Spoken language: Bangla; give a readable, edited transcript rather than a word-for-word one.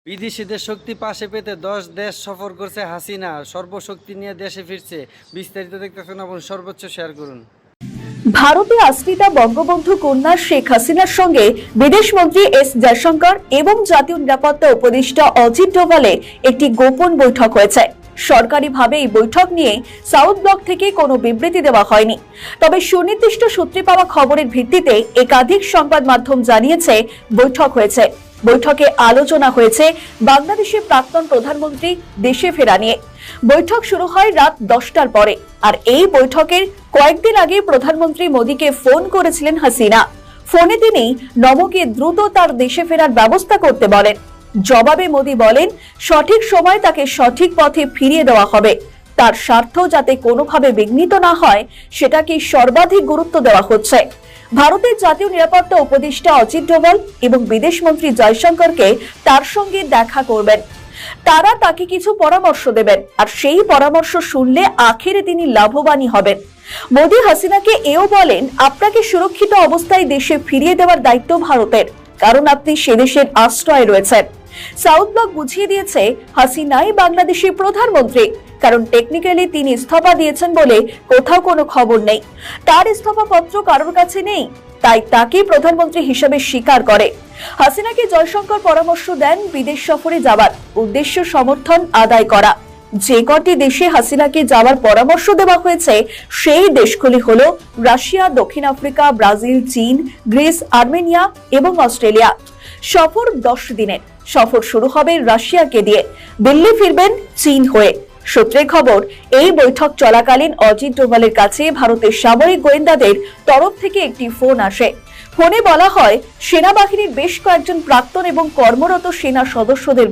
বিদেশিদের শক্তি পাশে পেতে 10 দেশ সফর করছে হাসিনা। সর্বশক্তি নিয়ে দেশে ফিরছে। বিস্তারিত দেখতেছেন এবং সর্বোচ্চ শেয়ার করুন। ভারতে আশ্রিতা বঙ্গবন্ধু কন্যা শেখ হাসিনার সঙ্গে বিদেশমন্ত্রী এস জয়শঙ্কর এবং জাতীয় নিরাপত্তা উপদেষ্টা অজিত ডোভালের একটি গোপন বৈঠক হয়েছে। সরকারিভাবে এই বৈঠক নিয়ে সাউথ ব্লক থেকে কোনো বিবৃতি দেওয়া হয়নি। তবে সুনির্দিষ্ট সূত্রে পাওয়া খবরের ভিত্তিতে একাধিক সংবাদ মাধ্যম জানিয়েছে বৈঠক হয়েছে। বৈঠকে আলোচনা হয়েছে বাংলাদেশের প্রাক্তন প্রধানমন্ত্রী দেশে ফেরা নিয়ে। বৈঠক শুরু হয় রাত 10টার পরে। আর এই বৈঠকের কয়েকদিন আগে প্রধানমন্ত্রী মোদীকে ফোন করেছিলেন হাসিনা। ফোনে তিনি নমকে দ্রুত তার দেশে ফেরার ব্যবস্থা করতে বলেন। জবাবে মোদী বলেন, সঠিক সময় তাকে সঠিক পথে ফিরিয়ে দেওয়া হবে। তার স্বার্থ যাতে কোনোভাবে বিঘ্নিত না হয় সেটাকে সর্বাধিক গুরুত্ব দেওয়া হচ্ছে। ভারতের জাতীয় নিরাপত্তা উপদেষ্টা অজিত ডোভাল এবং বিদেশমন্ত্রী জয়শঙ্করকে তার সঙ্গে দেখা করবেন। তারা তাকে কিছু পরামর্শ দেবেন, আর সেই পরামর্শ শুনলে আখেরে তিনি লাভবানই হবেন। মোদী হাসিনাকে এও বলেন, আপনাকে সুরক্ষিত অবস্থায় দেশে ফিরিয়ে দেওয়ার দায়িত্ব ভারতের, কারণ আপনি সে দেশের আশ্রয়ে রয়েছেন। সাউথ ব্লক বুঝিয়ে দিয়েছে হাসিনাই বাংলাদেশের প্রধানমন্ত্রী, কারণ টেকনিক্যালি তিনি ইস্তফা দিয়েছেন বলে কোথাও কোনো খবর নেই। তার ইস্তফা পত্র কারোর কাছে নেই, তাই তাকে প্রধানমন্ত্রী হিসেবে স্বীকার করে। হাসিনাকে জয়শঙ্কর পরামর্শ দেন বিদেশ সফরে যাওয়ার উদ্দেশ্য সমর্থন আদায় করা। যে কটি দেশে হাসিনাকে যাওয়ার পরামর্শ দেওয়া হয়েছে সেই দেশগুলি হলো রাশিয়া, দক্ষিণ আফ্রিকা, ব্রাজিল, চীন, গ্রিস, আর্মেনিয়া এবং অস্ট্রেলিয়া। সফর 10 দিনের। সফর শুরু হবে রাশিয়াকে দিয়ে, দিল্লি ফিরবেন চীন হয়ে। সূত্রের খবর, এই বৈঠক চলাকালীন অজিত ডোভালের কাছে ভারতের সামরিক গোয়েন্দাদের তরফ থেকে একটি ফোন আসে। ফোনে বলা হয়, সেনাবাহিনীর বেশ কয়েকজন প্রাক্তন এবং কর্মরত সেনা সদস্যদের